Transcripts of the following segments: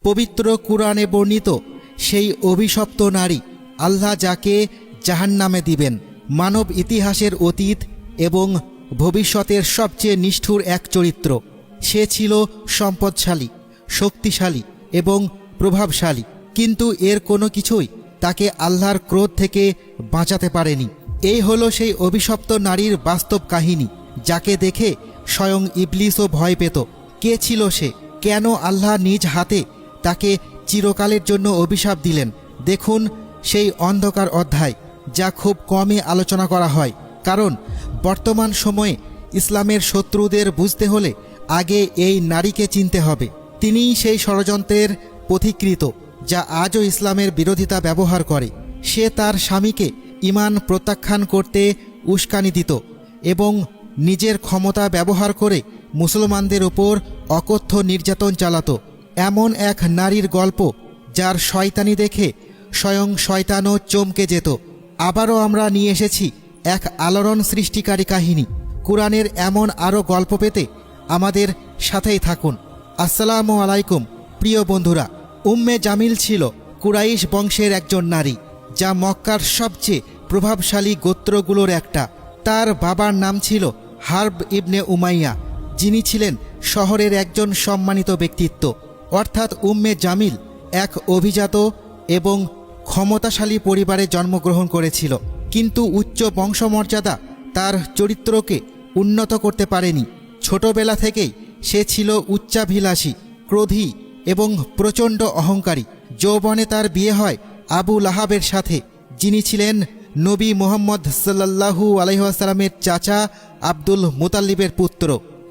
পবিত্র কুরআনে বর্ণিত সেই অভিশপ্ত নারী, আল্লাহ যাকে জাহান্নামে দিবেন। মানব ইতিহাসের অতীত এবং ভবিষ্যতের সবচেয়ে নিষ্ঠুর এক চরিত্র। সে ছিল সম্পদশালী, শক্তিশালী এবং প্রভাবশালী, কিন্তু এর কোনো কিছুই তাকে আল্লাহর ক্রোধ থেকে বাঁচাতে পারেনি। এই হলো সেই অভিশপ্ত নারীর বাস্তব কাহিনী, যাকে দেখে স্বয়ং ইবলিসও ভয় পেত। কে ছিল সে? কেন আল্লাহ নিজ হাতে তাকে চিরকালের জন্য অভিশাপ দিলেন? দেখুন সেই অন্ধকার অধ্যায়, যা খুব কমই আলোচনা করা হয়। কারণ বর্তমান সময়ে ইসলামের শত্রুদের বুঝতে হলে আগে এই নারীকে চিনতে হবে। তিনিই সেই ষড়যন্ত্রের পথিকৃত, যা আজও ইসলামের বিরোধিতা ব্যবহার করে। সে তার স্বামীকে ঈমান প্রত্যাখ্যান করতে উস্কানি দিত এবং নিজের ক্ষমতা ব্যবহার করে মুসলমানদের ওপর অকথ্য নির্যাতন চালাত। এমন এক নারীর গল্প, যার শয়তানি দেখে স্বয়ং শয়তানও চমকে যেত। আবারও আমরা নিয়ে এসেছি এক আলোড়ন সৃষ্টিকারী কাহিনী। কুরআনের এমন আরও গল্প পেতে আমাদের সাথেই থাকুন। আসসালামু আলাইকুম প্রিয় বন্ধুরা। উম্মে জামিল ছিল কুরাইশ বংশের একজন নারী, যা মক্কার সবচেয়ে প্রভাবশালী গোত্রগুলোর একটা। তার বাবার নাম ছিল হারব ইবনে উমাইয়া, যিনি ছিলেন শহরের একজন সম্মানিত ব্যক্তিত্ব। অর্থাৎ উম্মে জামিল এক অভিজাত এবং ক্ষমতাশালী পরিবারে জন্মগ্রহণ করেছিল, কিন্তু উচ্চ বংশমর্যাদা তার চরিত্রকে উন্নত করতে পারেনি। ছোটবেলা থেকেই সে ছিল উচ্চাভিলাষী, ক্রোধী এবং প্রচণ্ড অহংকারী। যৌবনে তার বিয়ে হয় আবু লাহাবের সাথে, যিনি ছিলেন নবী মুহাম্মদ সাল্লাল্লাহু আলাইহি ওয়াসাল্লামের চাচা আব্দুল মুতাল্লিবের পুত্র।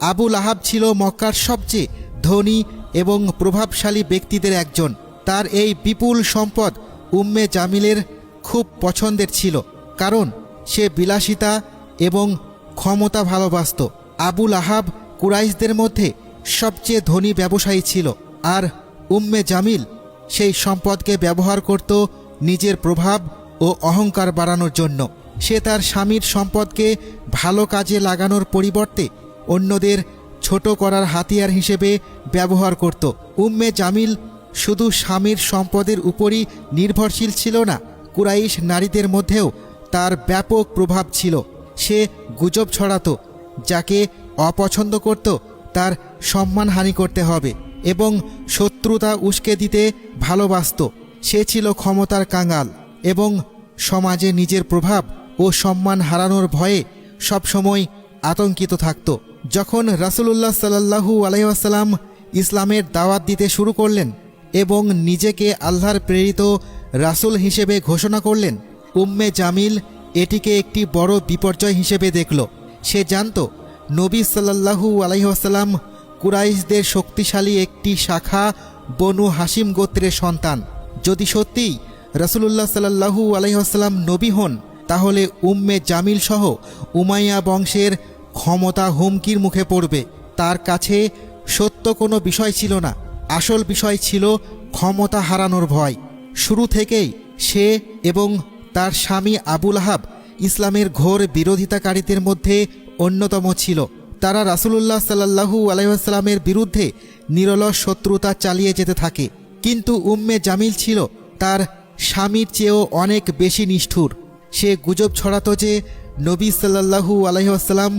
আবু লাহাব ছিল মক্কার সবচেয়ে ধনী এবং প্রভাবশালী ব্যক্তিদের একজন। তার এই বিপুল সম্পদ উম্মে জামিলের খুব পছন্দের ছিল, কারণ সে বিলাসিতা এবং ক্ষমতা ভালোবাসত। আবু লাহাব কুরাইশদের মধ্যে সবচেয়ে ধনী ব্যবসায়ী ছিল, আর উম্মে জামিল সেই সম্পদকে ব্যবহার করত নিজের প্রভাব ও অহংকার বাড়ানোর জন্য। সে তার স্বামীর সম্পদকে ভালো কাজে লাগানোর পরিবর্তে অন্যদের ছোট করার হাতিয়ার হিসেবে ব্যবহার করত। উম্মে জামিল শুধু স্বামীর সম্পদের উপরই নির্ভরশীল ছিল না, কুরাইশ নারীদের মধ্যেও তার ব্যাপক প্রভাব ছিল। সে গুজব ছড়াতো, যাকে অপছন্দ করত তার সম্মানহানি করতে হবে, এবং শত্রুতা উস্কে দিতে ভালোবাসত। সে ছিল ক্ষমতার কাঙাল এবং সমাজে নিজের প্রভাব ও সম্মান হারানোর ভয়ে সবসময় আতঙ্কিত থাকত। যখন রাসূলুল্লাহ সাল্লাল্লাহু আলাইহি ওয়াসাল্লাম ইসলামের দাওয়াত দিতে শুরু করলেন এবং নিজেকে আল্লাহর প্রেরিত রাসূল হিসেবে ঘোষণা করলেন, উম্মে জামিল এটিকে একটি বড় বিপর্যয় হিসেবে দেখল। সে জানত নবী সাল্লাল্লাহু আলাইহি ওয়াসাল্লাম কুরাইশদের শক্তিশালী একটি শাখা বনু হাশিম গোত্রের সন্তান। যদি সত্যিই রাসূলুল্লাহ সাল্লাল্লাহু আলাইহি ওয়াসাল্লাম নবী হন, তাহলে উম্মে জামিল সহ উমাইয়া বংশের ক্ষমতা হুমকির মুখে পড়বে। তার কাছে সত্য কোনো বিষয় ছিল না, আসল বিষয় ছিল ক্ষমতা হারানোর ভয়। শুরু থেকেই সে এবং তার স্বামী আবু লাহাব ইসলামের ঘোর বিরোধিতাকারীদের মধ্যে অন্যতম ছিল। তারা রাসূলুল্লাহ সাল্লাল্লাহু আলাইহি ওয়াসাল্লামের বিরুদ্ধে নিরলস শত্রুতা চালিয়ে যেতে থাকে। কিন্তু উম্মে জামিল ছিল তার স্বামীর চেয়েও অনেক বেশি নিষ্ঠুর। সে গুজব ছড়াতো যে নবী সাল্লাল্লাহু আলাইহি ওয়াসাল্লাম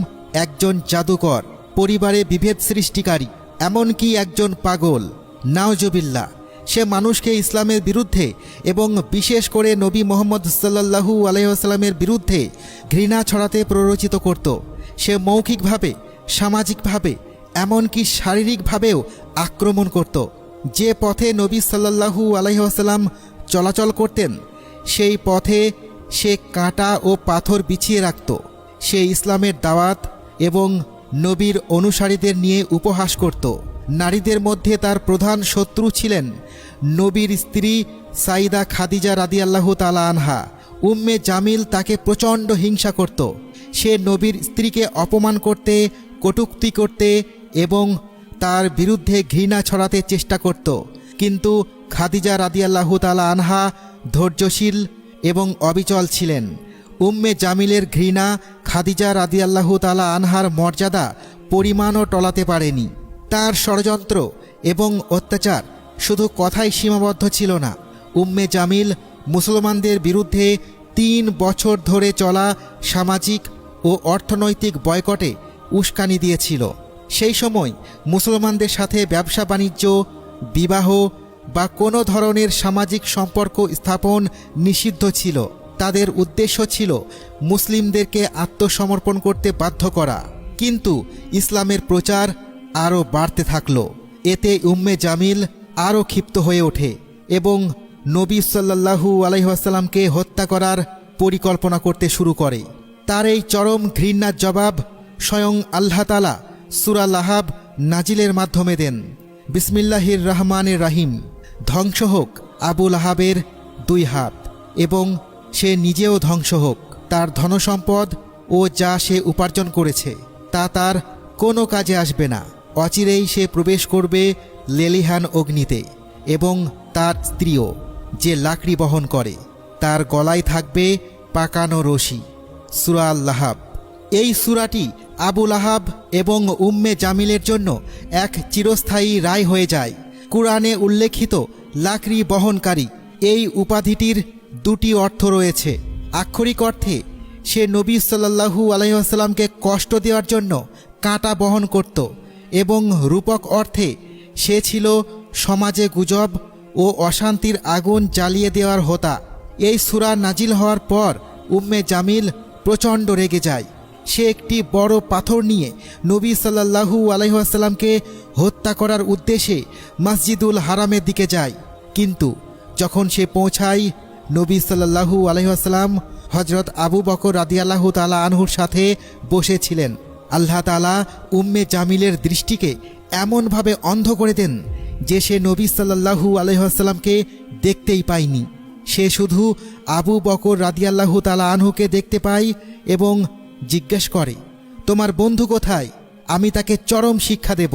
একজন জাদুকর, পরিবারে বিভেদ সৃষ্টিকারী, এমনকি একজন পাগল। নাউজুবিল্লাহ। সে মানুষকে ইসলামের বিরুদ্ধে এবং বিশেষ করে নবী মুহাম্মদ সাল্লাল্লাহু আলাইহি ওয়াসাল্লামের বিরুদ্ধে ঘৃণা ছড়াতে প্ররোচিত করত। সে মৌখিকভাবে, সামাজিকভাবে, এমনকি শারীরিকভাবেও আক্রমণ করত। যে পথে নবী সাল্লাল্লাহু আলাইহি ওয়াসাল্লাম চলাচল করতেন, সেই পথে সে কাঁটা ও পাথর বিছিয়ে রাখত। সে ইসলামের দাওয়াত এবং নবীর অনুসারীদের নিয়ে উপহাস করত। নারীদের মধ্যে তার প্রধান শত্রু ছিলেন নবীর স্ত্রী সাইদা খাদিজা রাদিয়াল্লাহু তাআলা আনহা। উম্মে জামিল তাকে প্রচণ্ড হিংসা করত। সে নবীর স্ত্রীকে অপমান করতে, কটূক্তি করতে এবং তার বিরুদ্ধে ঘৃণা ছড়াতে চেষ্টা করত। কিন্তু খাদিজা রাদিয়াল্লাহু তাআলা আনহা ধৈর্যশীল এবং অবিচল ছিলেন। উম্মে জামিলের ঘৃণা খাদিজা রাদিয়াল্লাহু তাআলা আনহার মর্যাদা পরিমাণও টলাতে পারেনি। তার ষড়যন্ত্র এবং অত্যাচার শুধু কথাই সীমাবদ্ধ ছিল না, উম্মে জামিল মুসলমানদের বিরুদ্ধে 3 বছর ধরে চলা সামাজিক ও অর্থনৈতিক বয়কটে উস্কানি দিয়েছিল। সেই সময় মুসলমানদের সাথে ব্যবসা বাণিজ্য, বিবাহ বা কোনো ধরনের সামাজিক সম্পর্ক স্থাপন নিষিদ্ধ ছিল। তাদের উদ্দেশ্য ছিল মুসলিমদেরকে আত্মসমর্পণ করতে বাধ্য করা। কিন্তু ইসলামের প্রচার আরও বাড়তে থাকল। এতে উম্মে জামিল আরও ক্ষিপ্ত হয়ে ওঠে এবং নবী সাল্লাল্লাহু আলাইহি ওয়াসাল্লামকে হত্যা করার পরিকল্পনা করতে শুরু করে। তার এই চরম ঘৃণার জবাব স্বয়ং আল্লাহ তাআলা সূরা লাহাব নাজিলের মাধ্যমে দেন। বিসমিল্লাহির রহমানির রহিম। ধ্বংস হোক আবু লাহাবের 2 হাত এবং সে নিজেও ধ্বংস হোক। তার ধনসম্পদ ও যা সে উপার্জন করেছে তা তার কোনো কাজে আসবে না। অচিরেই সে প্রবেশ করবে লেলিহান অগ্নিতে এবং তার স্ত্রীও, যে লাকড়ি বহন করে, তার গলায় থাকবে পাকানো রশি। সূরা আল-লাহাব। এই সূরাটি আবু লাহাব এবং উম্মে জামিলের জন্য এক চিরস্থায়ী রায় হয়ে যায়। কুরআনে উল্লেখিত লাকড়ি বহনকারী এই উপাধিটির 2টি অর্থ রয়েছে। আক্ষরিক অর্থে সে নবী সাল্লাল্লাহু আলাইহি ওয়াসাল্লামকে কষ্ট দেওয়ার জন্য কাঁটা বহন করত এবং রূপক অর্থে সে ছিল সমাজে গুজব ও অশান্তির আগুন জ্বালিয়ে দেওয়ার হোতা। এই সূরা নাজিল হওয়ার পর উম্মে জামিল প্রচণ্ড রেগে যায়। সে একটি বড় পাথর নিয়ে নবী সাল্লাল্লাহু আলাইহি ওয়াসাল্লামকে হত্যা করার উদ্দেশ্যে মসজিদুল হারামের দিকে যায়। কিন্তু যখন সে পৌঁছায়, নবী সাল্লাল্লাহু আলাইহি ওয়াসাল্লাম হযরত আবু বকর রাদিয়াল্লাহু তাআলা আনহুর সাথে বসেছিলেন। আল্লাহ তাআলা উম্মে জামিলের দৃষ্টিকে এমনভাবে অন্ধ করে দেন যে সে নবী সাল্লাল্লাহু আলাইহি ওয়াসাল্লামকে দেখতেই পায়নি। সে শুধু আবু বকর রাদিয়াল্লাহু তাআলা আনহুকে দেখতে পায় এবং জিজ্ঞেস করে, তোমার বন্ধু কোথায়? আমি তাকে চরম শিক্ষা দেব।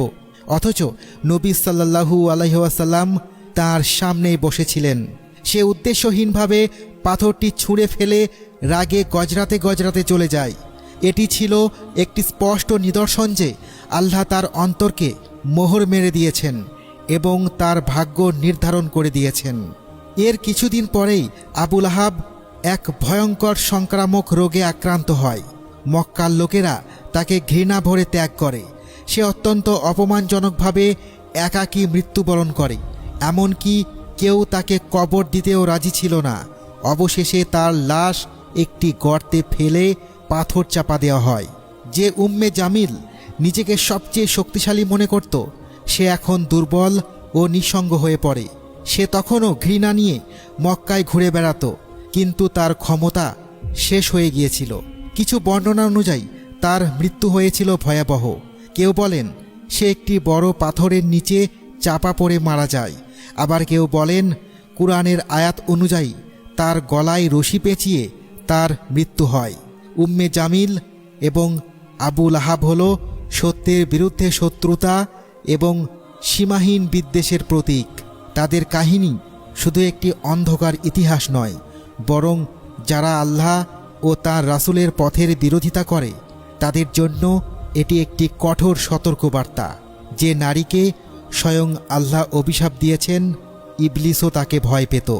অথচ নবী সাল্লাল্লাহু আলাইহি ওয়াসাল্লাম তার সামনেই বসেছিলেন। সে উদ্দেশ্যহীনভাবে পাথরটি ছুঁড়ে ফেলে রাগে গজরাতে গজরাতে চলে যায়। এটি ছিল একটি স্পষ্ট নিদর্শন যে আল্লাহ তার অন্তরকে মোহর মেরে দিয়েছেন এবং তার ভাগ্য নির্ধারণ করে দিয়েছেন। এর কিছুদিন পরেই আবু লাহাব এক ভয়ঙ্কর সংক্রামক রোগে আক্রান্ত হয়। মক্কার লোকেরা তাকে ঘৃণা ভরে ত্যাগ করে। সে অত্যন্ত অপমানজনকভাবে একাকী মৃত্যুবরণ করে। এমনকি কেউ তাকে কবর দিতেও রাজি ছিল না। অবশেষে তার লাশ একটি গর্তে ফেলে পাথর চাপা দেওয়া হয়। যে উম্মে জামিল নিজেকে সবচেয়ে শক্তিশালী মনে করত, সে এখন দুর্বল ও নিঃসঙ্গ হয়ে পড়ে। সে তখনও ঘৃণা নিয়ে মক্কায় ঘুরে বেড়াতো, কিন্তু তার ক্ষমতা শেষ হয়ে গিয়েছিল। কিছু বর্ণনা অনুযায়ী তার মৃত্যু হয়েছিল ভয়াবহ। কেউ বলেন সে একটি বড় পাথরের নিচে চাপা পড়ে মারা যায়। আবার কেউ বলেন কুরআনের আয়াত অনুযায়ী তার গলায় রশি পেঁচিয়ে তার মৃত্যু হয়। উম্মে জামিল এবং আবু লাহাব হল সত্যের বিরুদ্ধে শত্রুতা এবং সীমাহীন বিদ্বেষের প্রতীক। তাদের কাহিনী শুধু একটি অন্ধকার ইতিহাস নয়, বরং যারা আল্লাহ ও তার রাসূলের পথের বিরোধিতা করে তাদের জন্য এটি একটি কঠোর সতর্কবার্তা। যে নারীকে স্বয়ং আল্লাহ অভিশাপ দিয়েছেন, ইবলিসও তাকে ভয় পেত।